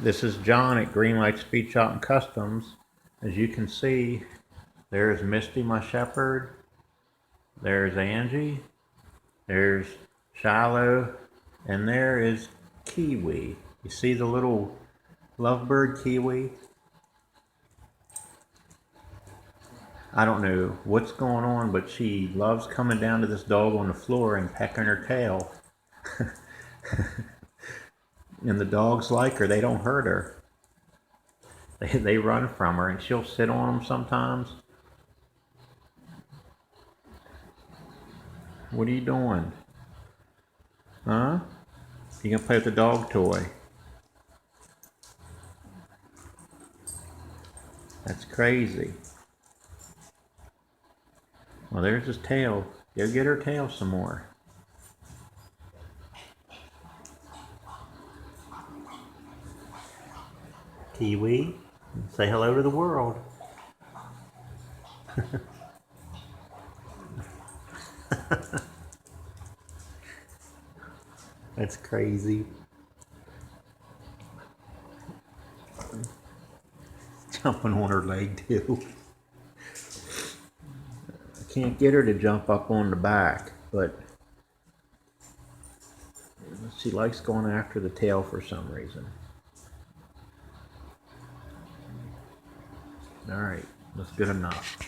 This is John at Greenlight Speed Shop and Customs. As you can see, there's Misty, my shepherd. There's Angie. There's Shilo. And there is Kiwi. You see the little lovebird Kiwi? I don't know what's going on, but she loves coming down to this dog on the floor and pecking her tail. And the dogs like her, they don't hurt her. They run from her, and she'll sit on them sometimes. What are you doing? Huh? You gonna play with the dog toy? That's crazy. Well, there's his tail. Go get her tail some more. Kiwi, say hello to the world. That's crazy. Jumping on her leg too. I can't get her to jump up on the back, but she likes going after the tail for some reason. All right, that's good enough.